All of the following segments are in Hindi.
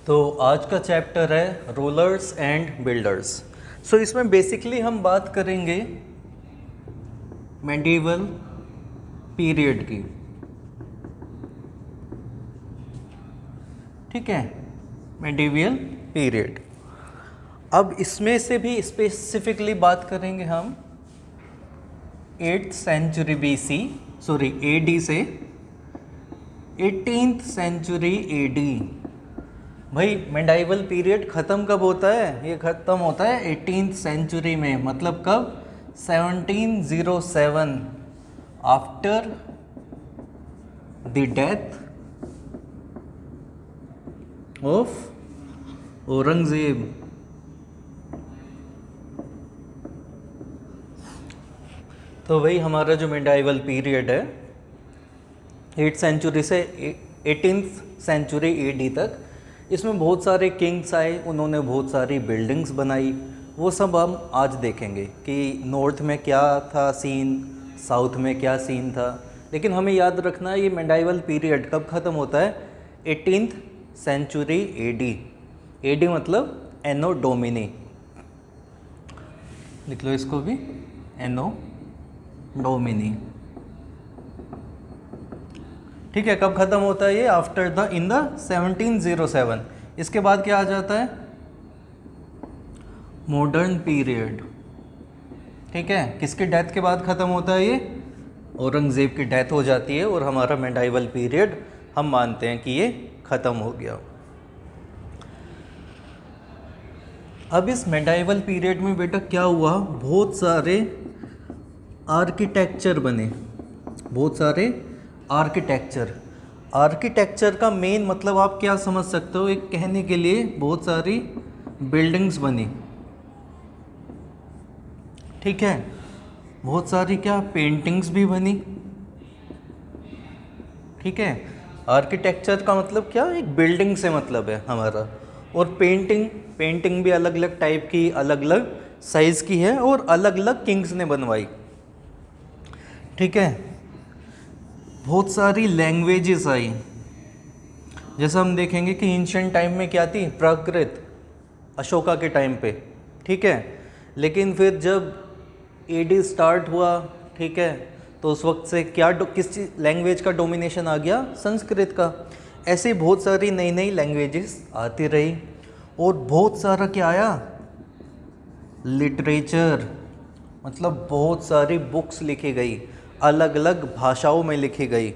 तो आज का चैप्टर है रूलर्स एंड बिल्डर्स। सो इसमें बेसिकली हम बात करेंगे मेडिवल पीरियड की। ठीक है, मेडिवल पीरियड। अब इसमें से भी स्पेसिफिकली बात करेंगे हम 8th सेंचुरी BC AD से 18th सेंचुरी AD। भाई मेडाइवल पीरियड ख़त्म कब होता है? ये ख़त्म होता है 18th सेंचुरी में। मतलब कब? 1707 after the death of Aurangzeb. तो वही हमारा जो मेडाइवल पीरियड है 8th सेंचुरी से 18th सेंचुरी AD तक, इसमें बहुत सारे किंग्स आए, उन्होंने बहुत सारी बिल्डिंग्स बनाई। वो सब हम आज देखेंगे कि नॉर्थ में क्या था सीन, साउथ में क्या सीन था। लेकिन हमें याद रखना है ये मेडाइवल पीरियड कब ख़त्म होता है? 18th century AD। AD मतलब एनो डोमिनी, लिख लो इसको भी, एनो डोमिनी। ठीक है, कब ख़त्म होता है ये? After the in the 1707। इसके बाद क्या आ जाता है? Modern period. ठीक है, किसके डेथ के बाद ख़त्म होता है ये? औरंगज़ेब की डेथ हो जाती है और हमारा मेडाइवल पीरियड हम मानते हैं कि ये ख़त्म हो गया। अब इस मेडाइवल पीरियड में बेटा क्या हुआ? बहुत सारे आर्किटेक्चर बने, बहुत सारे आर्किटेक्चर का मेन मतलब आप क्या समझ सकते हो? एक कहने के लिए बहुत सारी बिल्डिंग्स बनी। ठीक है, बहुत सारी क्या पेंटिंग्स भी बनी। ठीक है, आर्किटेक्चर का मतलब क्या? एक बिल्डिंग से मतलब है हमारा। और पेंटिंग भी अलग अलग टाइप की, अलग अलग साइज़ की है और अलग अलग किंग्स ने बनवाई। ठीक है, बहुत सारी लैंग्वेजेस आई। जैसा हम देखेंगे कि एंशिएंट टाइम में क्या थी? प्राकृत, अशोका के टाइम पे। ठीक है, लेकिन फिर जब AD स्टार्ट हुआ, ठीक है, तो उस वक्त से क्या किस लैंग्वेज का डोमिनेशन आ गया? संस्कृत का। ऐसे बहुत सारी नई नई लैंग्वेजेस आती रही और बहुत सारा क्या आया? लिटरेचर, मतलब बहुत सारी बुक्स लिखी गई, अलग अलग भाषाओं में लिखी गई।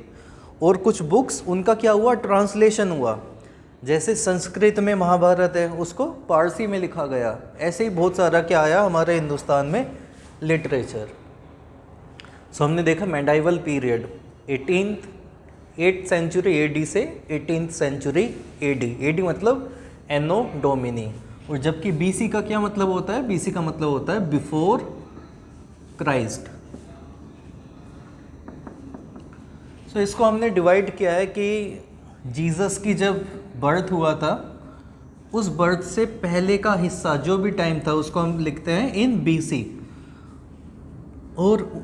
और कुछ बुक्स उनका क्या हुआ? ट्रांसलेशन हुआ। जैसे संस्कृत में महाभारत है, उसको पारसी में लिखा गया। ऐसे ही बहुत सारा क्या आया हमारे हिंदुस्तान में? लिटरेचर। सो हमने देखा medieval period 8th century AD से 18th सेंचुरी AD। AD मतलब एनो डोमिनी। और जबकि BC का क्या मतलब होता है? BC का मतलब होता है बिफोर क्राइस्ट। तो इसको हमने डिवाइड किया है कि जीसस की जब बर्थ हुआ था, उस बर्थ से पहले का हिस्सा जो भी टाइम था उसको हम लिखते हैं इन BC, और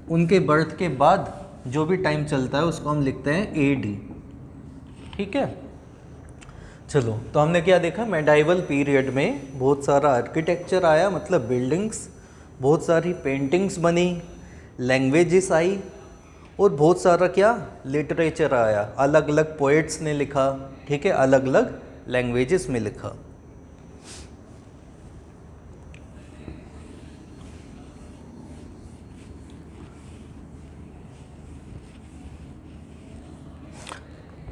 उनके बर्थ के बाद जो भी टाइम चलता है उसको हम लिखते हैं AD। ठीक है, चलो, तो हमने क्या देखा? मेडाइवल पीरियड में बहुत सारा आर्किटेक्चर आया, मतलब बिल्डिंग्स, बहुत सारी पेंटिंग्स बनी, लैंग्वेजेस आई और बहुत सारा क्या? लिटरेचर आया, अलग अलग पोएट्स ने लिखा। ठीक है, अलग अलग लैंग्वेजेस में लिखा।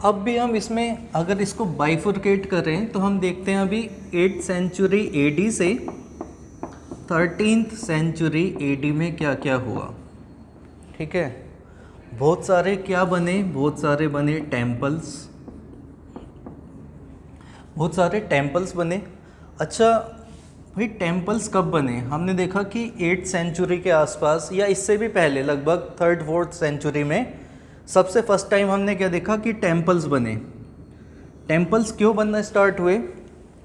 अब भी हम इसमें अगर इसको बाइफुर्केट करें तो हम देखते हैं अभी 8th सेंचुरी AD से 13th सेंचुरी AD में क्या क्या हुआ। ठीक है, बहुत सारे क्या बने? बहुत सारे बने टेम्पल्स, बहुत सारे टेम्पल्स बने। अच्छा भाई, टेम्पल्स कब बने? हमने देखा कि 8th सेंचुरी के आसपास या इससे भी पहले, लगभग 3rd-4th सेंचुरी में सबसे फर्स्ट टाइम हमने क्या देखा कि टेम्पल्स बने। टेम्पल्स क्यों बनना स्टार्ट हुए?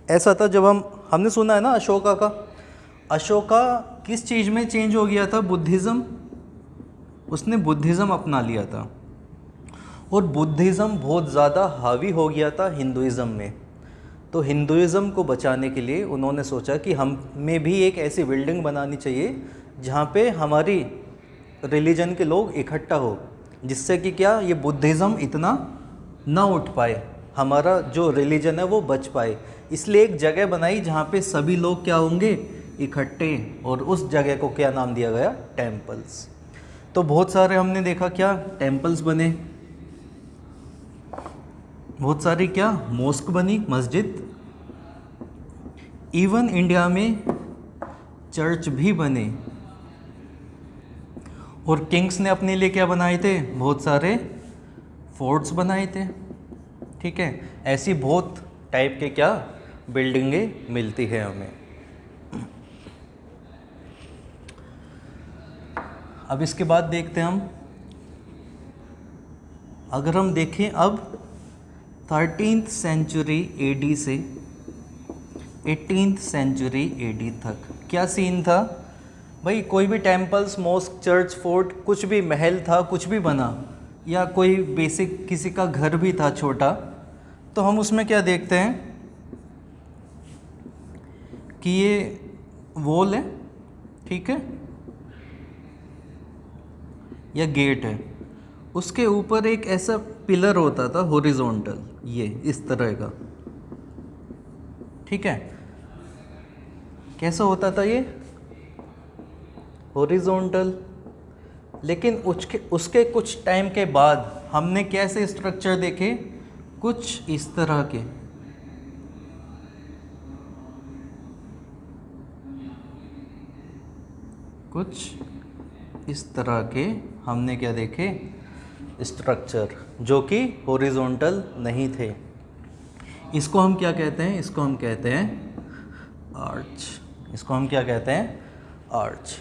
ऐसा था जब हमने सुना है ना अशोका का। अशोका किस चीज़ में चेंज हो गया था? बुद्धिज़्म। उसने बुद्धिज़्म अपना लिया था और बुद्धिज़्म बहुत ज़्यादा हावी हो गया था हिंदुइज़्म में। तो हिंदुइज़्म को बचाने के लिए उन्होंने सोचा कि हमें भी एक ऐसी बिल्डिंग बनानी चाहिए जहाँ पे हमारी रिलीजन के लोग इकट्ठा हो, जिससे कि क्या ये बुद्धिज़्म इतना ना उठ पाए, हमारा जो रिलीजन है वो बच पाए। इसलिए एक जगह बनाई जहाँ पे सभी लोग क्या होंगे, इकट्ठे, और उस जगह को क्या नाम दिया गया, टेम्पल्स। तो बहुत सारे हमने देखा क्या टेम्पल्स बने, बहुत सारी क्या मॉस्क बनी, मस्जिद, इवन इंडिया में चर्च भी बने। और किंग्स ने अपने लिए क्या बनाए थे, बहुत सारे फोर्ट्स बनाए थे। ठीक है, ऐसी बहुत टाइप के क्या बिल्डिंगें मिलती है हमें। अब इसके बाद देखते हैं हम, अगर हम देखें अब 13th सेंचुरी एडी से 18th सेंचुरी एडी तक क्या सीन था भाई। कोई भी टेम्पल्स, मॉस्क, चर्च, फोर्ट, कुछ भी महल था, कुछ भी बना, या कोई बेसिक किसी का घर भी था छोटा, तो हम उसमें क्या देखते हैं कि ये वॉल है, ठीक है, या गेट है, उसके ऊपर एक ऐसा पिलर होता था हॉरिजॉन्टल, ये इस तरह का, ठीक है। कैसा होता था ये, हॉरिजॉन्टल। लेकिन उसके कुछ टाइम के बाद हमने कैसे स्ट्रक्चर देखे, कुछ इस तरह के, कुछ इस तरह के हमने क्या देखे, स्ट्रक्चर, जो कि हॉरिजॉन्टल नहीं थे। इसको हम क्या कहते हैं, इसको हम कहते हैं आर्च। इसको हम क्या कहते हैं, आर्च।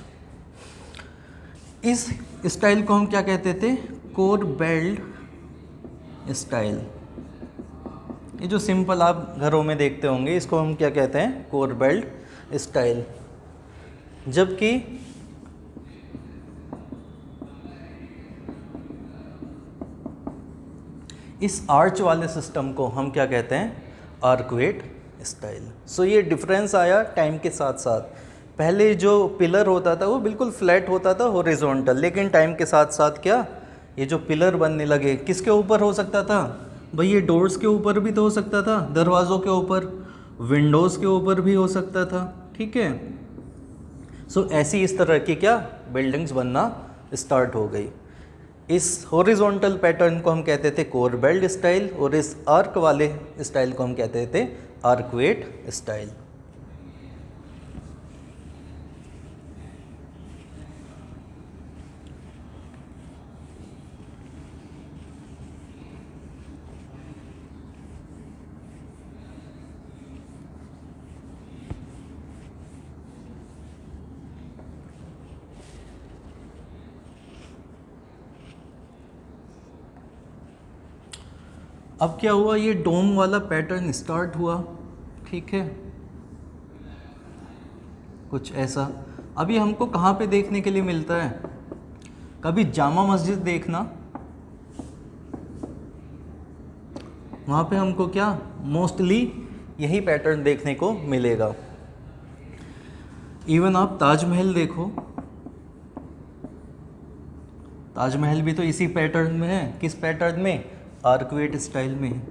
इस स्टाइल को हम क्या कहते थे, कोर बेल्ट स्टाइल। ये जो सिंपल आप घरों में देखते होंगे, इसको हम क्या कहते हैं, कोर बेल्ट स्टाइल। जबकि इस आर्च वाले सिस्टम को हम क्या कहते हैं, आर्कवेट स्टाइल। सो ये डिफरेंस आया टाइम के साथ साथ। पहले जो पिलर होता था वो बिल्कुल फ्लैट होता था, हॉरिजॉन्टल, लेकिन टाइम के साथ साथ क्या, ये जो पिलर बनने लगे, किसके ऊपर हो सकता था भाई, ये डोर्स के ऊपर भी तो हो सकता था, दरवाज़ों के ऊपर, विंडोज़ के ऊपर भी हो सकता था, ठीक है। सो ऐसी इस तरह की क्या बिल्डिंग्स बनना स्टार्ट हो गई। इस हॉरिजॉन्टल पैटर्न को हम कहते थे कोर बेल्ट स्टाइल, और इस आर्क वाले स्टाइल को हम कहते थे आर्कवेट स्टाइल। अब क्या हुआ, ये डोम वाला पैटर्न स्टार्ट हुआ, ठीक है, कुछ ऐसा। अभी हमको कहाँ पे देखने के लिए मिलता है, कभी जामा मस्जिद देखना, वहाँ पे हमको क्या मोस्टली यही पैटर्न देखने को मिलेगा। इवन आप ताजमहल देखो, ताजमहल भी तो इसी पैटर्न में है। किस पैटर्न में, आर्कवेट स्टाइल में।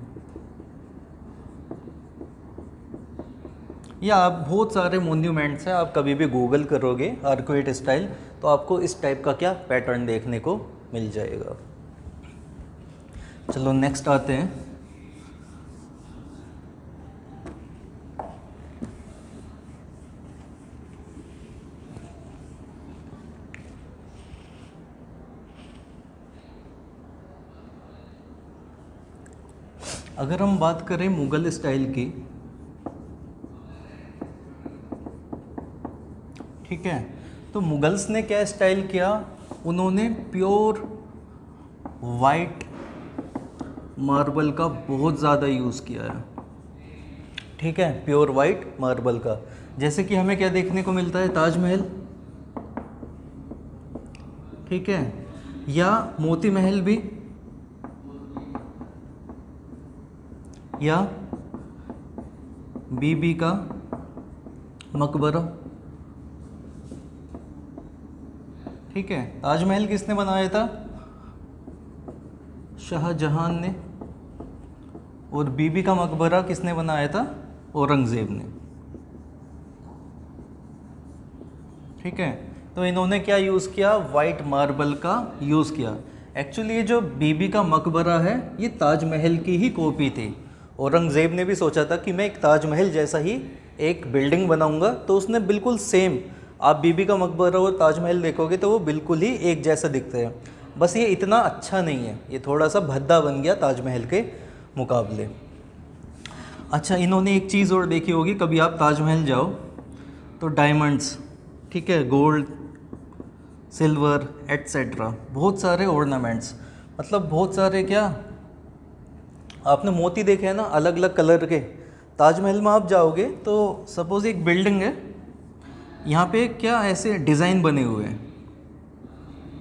या आप बहुत सारे मोन्यूमेंट्स हैं, आप कभी भी गूगल करोगे आर्कवेट स्टाइल तो आपको इस टाइप का क्या पैटर्न देखने को मिल जाएगा। चलो नेक्स्ट आते हैं। अगर हम बात करें मुगल स्टाइल की, ठीक है, तो मुगल्स ने क्या स्टाइल किया, उन्होंने प्योर वाइट मार्बल का बहुत ज़्यादा यूज़ किया है, ठीक है, प्योर वाइट मार्बल का। जैसे कि हमें क्या देखने को मिलता है, ताजमहल, ठीक है, या मोती महल भी, या बीबी का मकबरा। ठीक है, ताजमहल किसने बनाया था? शाहजहां ने। और बीबी का मकबरा किसने बनाया था? औरंगज़ेब ने। ठीक है, तो इन्होंने क्या यूज़ किया? वाइट मार्बल का यूज़ किया। एक्चुअली ये जो बीबी का मकबरा है ये ताजमहल की ही कॉपी थी। औरंगज़ेब ने भी सोचा था कि मैं एक ताजमहल जैसा ही एक बिल्डिंग बनाऊंगा, तो उसने बिल्कुल सेम, आप बीबी का मकबरा और ताजमहल देखोगे तो वो बिल्कुल ही एक जैसा दिखते हैं, बस ये इतना अच्छा नहीं है, ये थोड़ा सा भद्दा बन गया ताजमहल के मुकाबले। अच्छा, इन्होंने एक चीज़ और देखी होगी, कभी आप ताजमहल जाओ तो डायमंड्स, ठीक है, गोल्ड, सिल्वर एट्सेट्रा, बहुत सारे ऑर्नामेंट्स, मतलब बहुत सारे, क्या आपने मोती देखे हैं ना अलग अलग कलर के। ताजमहल में आप जाओगे तो सपोज़ एक बिल्डिंग है, यहाँ पे क्या ऐसे डिज़ाइन बने हुए हैं,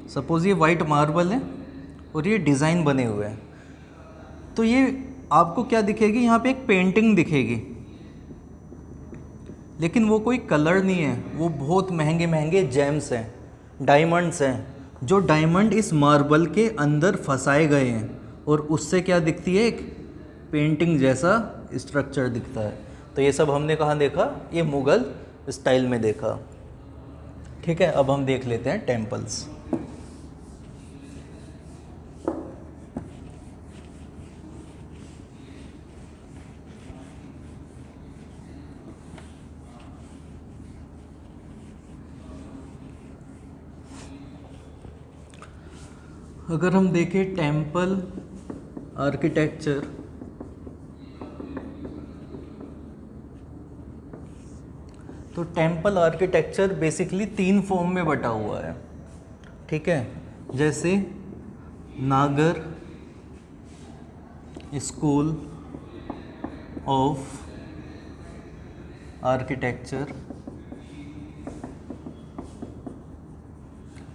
सपोज़ ये वाइट मार्बल है और ये डिज़ाइन बने हुए हैं, तो ये आपको क्या दिखेगी? यहाँ पे एक पेंटिंग दिखेगी, लेकिन वो कोई कलर नहीं है, वो बहुत महंगे महंगे जेम्स हैं, डायमंड्स हैं, जो डायमंड इस मार्बल के अंदर फंसाए गए हैं, और उससे क्या दिखती है? एक पेंटिंग जैसा स्ट्रक्चर दिखता है। तो ये सब हमने कहाँ देखा? ये मुग़ल स्टाइल में देखा। ठीक है, अब हम देख लेते हैं टेम्पल्स। अगर हम देखें टेम्पल आर्किटेक्चर, तो टेम्पल आर्किटेक्चर बेसिकली 3 फॉर्म में बटा हुआ है। ठीक है, जैसे नागर स्कूल ऑफ आर्किटेक्चर,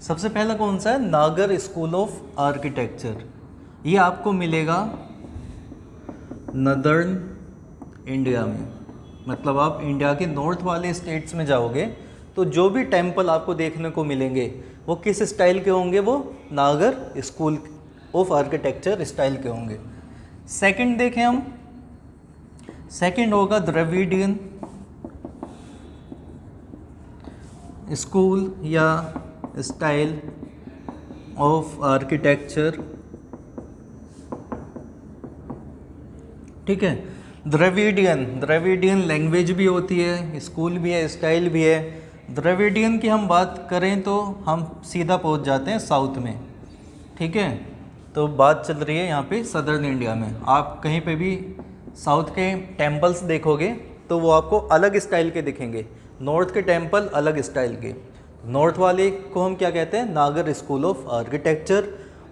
सबसे पहला कौन सा है? नागर स्कूल ऑफ आर्किटेक्चर। ये आपको मिलेगा नदर्न इंडिया में, मतलब आप इंडिया के नॉर्थ वाले स्टेट्स में जाओगे तो जो भी टेम्पल आपको देखने को मिलेंगे वो किस स्टाइल के होंगे? वो नागर स्कूल ऑफ आर्किटेक्चर स्टाइल के होंगे। सेकंड देखें हम, सेकंड होगा द्रविडियन स्कूल या स्टाइल ऑफ आर्किटेक्चर। ठीक है, द्रविडियन लैंग्वेज भी होती है, स्कूल भी है, स्टाइल भी है। द्रविडियन की हम बात करें तो हम सीधा पहुंच जाते हैं साउथ में। ठीक है, तो बात चल रही है यहाँ पे सदर्न इंडिया में। आप कहीं पे भी साउथ के टेम्पल्स देखोगे तो वो आपको अलग स्टाइल के दिखेंगे, नॉर्थ के टेम्पल अलग स्टाइल के। नॉर्थ वाले को हम क्या कहते हैं? नागर स्कूल ऑफ आर्किटेक्चर,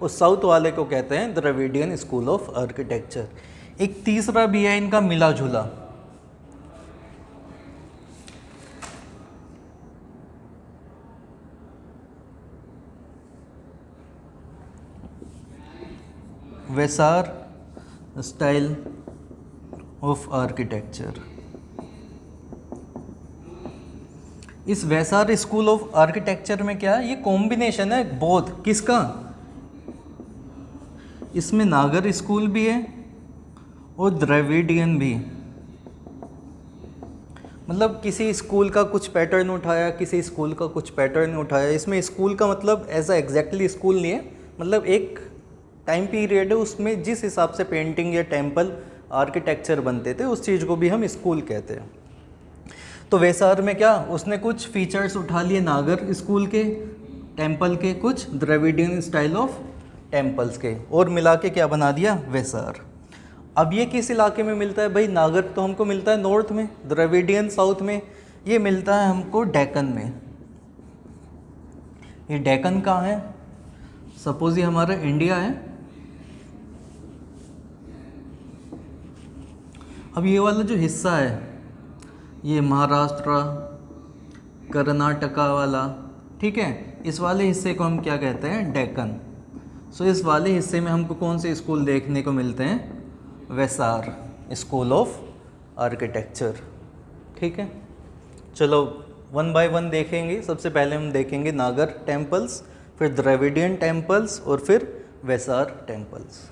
और साउथ वाले को कहते हैं द्रविडियन स्कूल ऑफ आर्किटेक्चर। एक तीसरा भी है इनका मिला जुला, वेसार स्टाइल ऑफ आर्किटेक्चर। इस वेसार स्कूल ऑफ आर्किटेक्चर में क्या है? ये कॉम्बिनेशन है बहुत, किसका? इसमें नागर स्कूल भी है और द्रविडियन भी, मतलब किसी स्कूल का कुछ पैटर्न उठाया, किसी स्कूल का कुछ पैटर्न उठाया। इसमें स्कूल का मतलब ऐसा एग्जैक्टली स्कूल नहीं है, मतलब एक टाइम पीरियड है, उसमें जिस हिसाब से पेंटिंग या टेम्पल आर्किटेक्चर बनते थे उस चीज़ को भी हम स्कूल कहते हैं। तो वेसार में क्या, उसने कुछ फीचर्स उठा लिए नागर स्कूल के, टेम्पल के, कुछ द्रविडियन स्टाइल ऑफ टेम्पल्स के, और मिला के क्या बना दिया? वेसार। अब ये किस इलाके में मिलता है भाई? नागर तो हमको मिलता है नॉर्थ में, द्रविडियन साउथ में, ये मिलता है हमको डेक्कन में। ये डेक्कन कहाँ है? सपोज ये हमारा इंडिया है, अब ये वाला जो हिस्सा है ये महाराष्ट्र, कर्नाटका वाला, ठीक है, इस वाले हिस्से को हम क्या कहते हैं? डेक्कन। सो इस वाले हिस्से में हमको कौन से स्कूल देखने को मिलते हैं? वेसार स्कूल ऑफ आर्किटेक्चर। ठीक है, चलो वन बाय वन देखेंगे। सबसे पहले हम देखेंगे नागर टेम्पल्स, फिर द्रविडियन टेम्पल्स और फिर वेसार टेम्पल्स।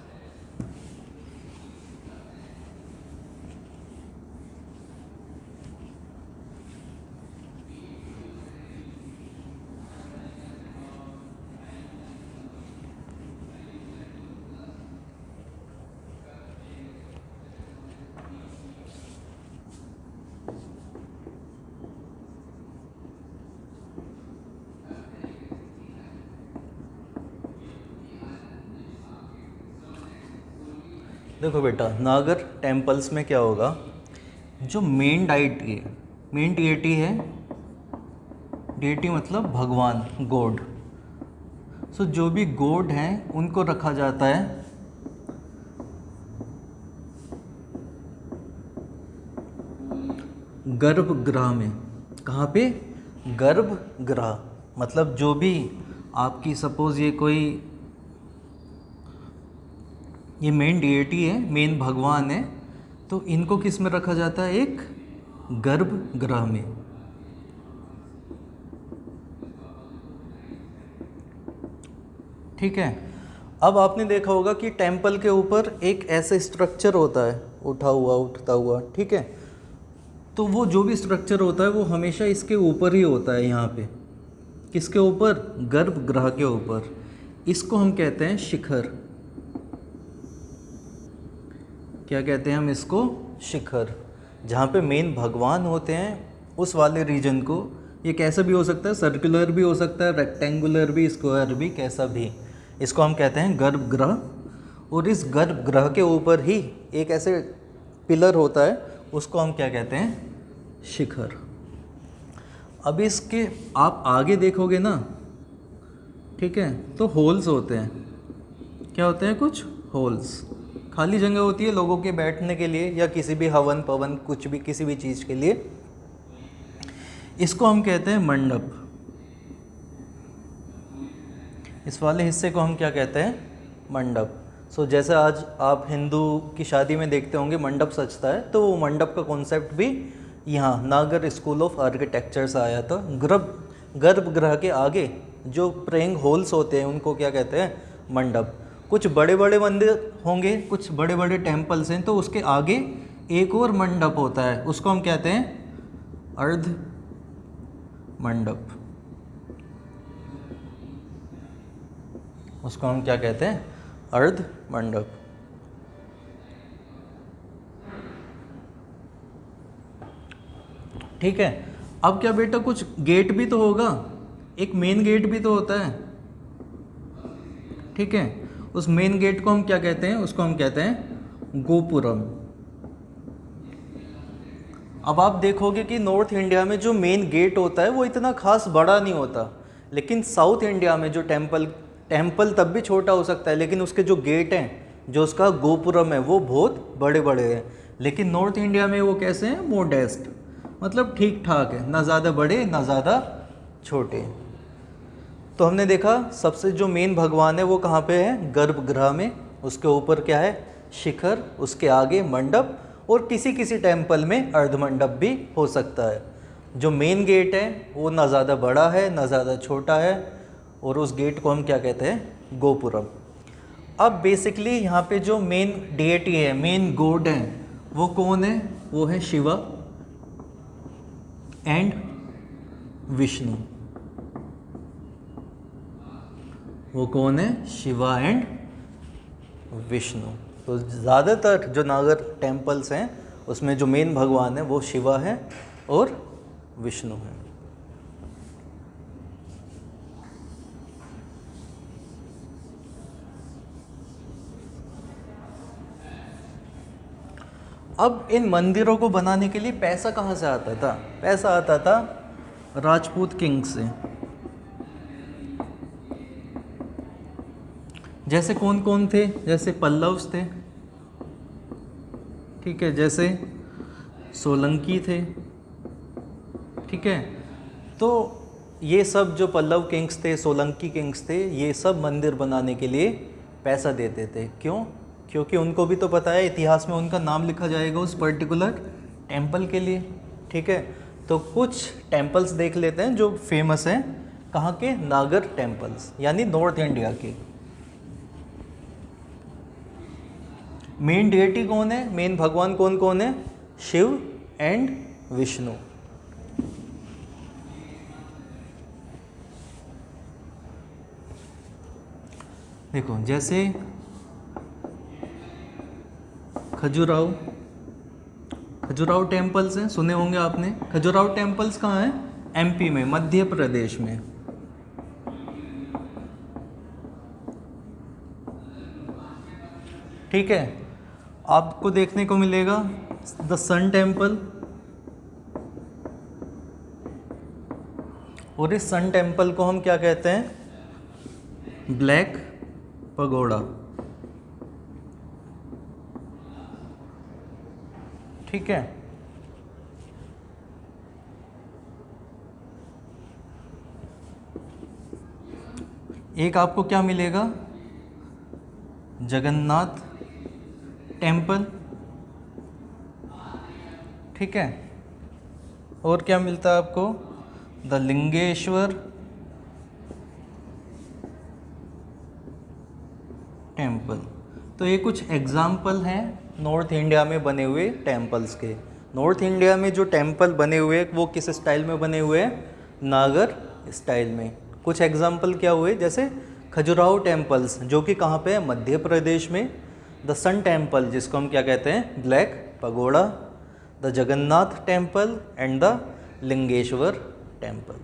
देखो बेटा, नागर टेम्पल्स में क्या होगा, जो मेन डिएटी है, डिएटी मतलब भगवान, गॉड। सो जो भी गॉड हैं उनको रखा जाता है गर्भगृह में। कहाँ पे? गर्भगृह। मतलब जो भी आपकी सपोज ये मेन डिएटी है, मेन भगवान है, तो इनको किस में रखा जाता है? एक गर्भगृह में। ठीक है। अब आपने देखा होगा कि टेम्पल के ऊपर एक ऐसे स्ट्रक्चर होता है, उठता हुआ, ठीक है। तो वो जो भी स्ट्रक्चर होता है वो हमेशा इसके ऊपर ही होता है। यहाँ पे किसके ऊपर? गर्भगृह के ऊपर। इसको हम कहते हैं शिखर। क्या कहते हैं हम इसको? शिखर। जहाँ पे मेन भगवान होते हैं उस वाले रीजन को, ये कैसा भी हो सकता है, सर्कुलर भी हो सकता है, रेक्टेंगुलर भी, स्क्वायर भी, कैसा भी, इसको हम कहते हैं गर्भगृह। और इस गर्भगृह के ऊपर ही एक ऐसे पिलर होता है, उसको हम क्या कहते हैं? शिखर। अब इसके आप आगे देखोगे ना, ठीक है, तो होल्स होते हैं। क्या होते हैं? कुछ होल्स, खाली जगह होती है लोगों के बैठने के लिए या किसी भी हवन पवन, कुछ भी, किसी भी चीज़ के लिए। इसको हम कहते हैं मंडप। इस वाले हिस्से को हम क्या कहते हैं? मंडप। सो जैसे आज आप हिंदू की शादी में देखते होंगे मंडप सजता है, तो वो मंडप का कॉन्सेप्ट भी यहाँ नागर स्कूल ऑफ आर्किटेक्चर से आया था। गर्भगृह के आगे जो प्रेइंग होल्स होते हैं उनको क्या कहते हैं? मंडप। कुछ बड़े बड़े मंदिर होंगे, कुछ बड़े बड़े टेम्पल्स हैं, तो उसके आगे एक और मंडप होता है, उसको हम कहते हैं अर्ध मंडप। उसको हम क्या कहते हैं? अर्ध मंडप। ठीक है। अब क्या बेटा, कुछ गेट भी तो होगा, एक मेन गेट भी तो होता है, ठीक है। उस मेन गेट को हम क्या कहते हैं? उसको हम कहते हैं गोपुरम। अब आप देखोगे कि नॉर्थ इंडिया में जो मेन गेट होता है वो इतना खास बड़ा नहीं होता, लेकिन साउथ इंडिया में जो टेम्पल तब भी छोटा हो सकता है, लेकिन उसके जो गेट हैं, जो उसका गोपुरम है, वो बहुत बड़े बड़े हैं। लेकिन नॉर्थ इंडिया में वो कैसे हैं? मोडेस्ट, मतलब ठीक ठाक है, ना ज़्यादा बड़े ना ज़्यादा छोटे। तो हमने देखा सबसे जो मेन भगवान है वो कहाँ पे है? गर्भगृह में। उसके ऊपर क्या है? शिखर। उसके आगे मंडप, और किसी किसी टेम्पल में अर्धमंडप भी हो सकता है। जो मेन गेट है वो ना ज़्यादा बड़ा है ना ज़्यादा छोटा है, और उस गेट को हम क्या कहते हैं? गोपुरम। अब बेसिकली यहाँ पे जो मेन डिएटी है, मेन गॉड है, वो कौन है? वो है शिवा एंड विष्णु। वो कौन है? शिवा एंड विष्णु। तो ज़्यादातर जो नागर टेम्पल्स हैं उसमें जो मेन भगवान है वो शिवा है और विष्णु है। अब इन मंदिरों को बनाने के लिए पैसा कहाँ से आता था? पैसा आता था राजपूत किंग से। जैसे कौन कौन थे? जैसे पल्लव्स थे, ठीक है, जैसे सोलंकी थे, ठीक है। तो ये सब जो पल्लव किंग्स थे, सोलंकी किंग्स थे, ये सब मंदिर बनाने के लिए पैसा देते थे। क्यों? क्योंकि उनको भी तो पता है इतिहास में उनका नाम लिखा जाएगा उस पर्टिकुलर टेम्पल के लिए। ठीक है, तो कुछ टेम्पल्स देख लेते हैं जो फेमस हैं, कहाँ के, नागर टेम्पल्स, यानी नॉर्थ इंडिया के। मेन डिएटी कौन है, मेन भगवान कौन कौन है, शिव एंड विष्णु। देखो जैसे खजुराहो टेम्पल्स हैं, सुने होंगे आपने। खजुराहो टेम्पल्स कहाँ हैं, एमपी में, मध्य प्रदेश में। ठीक है, आपको देखने को मिलेगा द सन टेम्पल, और इस सन टेम्पल को हम क्या कहते हैं, ब्लैक पगोड़ा। ठीक है, एक आपको क्या मिलेगा, जगन्नाथ टेम्पल। ठीक है, और क्या मिलता है आपको, द लिंगेश्वर टेम्पल। तो ये कुछ एग्जाम्पल हैं नॉर्थ इंडिया में बने हुए टेम्पल्स के। नॉर्थ इंडिया में जो टेम्पल बने हुए हैं वो किस स्टाइल में बने हुए हैं, नागर स्टाइल में। कुछ एग्जाम्पल क्या हुए, जैसे खजुराहो टेम्पल्स जो कि कहाँ पे है, मध्य प्रदेश में। द सन टेम्पल जिसको हम क्या कहते हैं, black pagoda. The Jagannath temple and the Lingeshwar temple.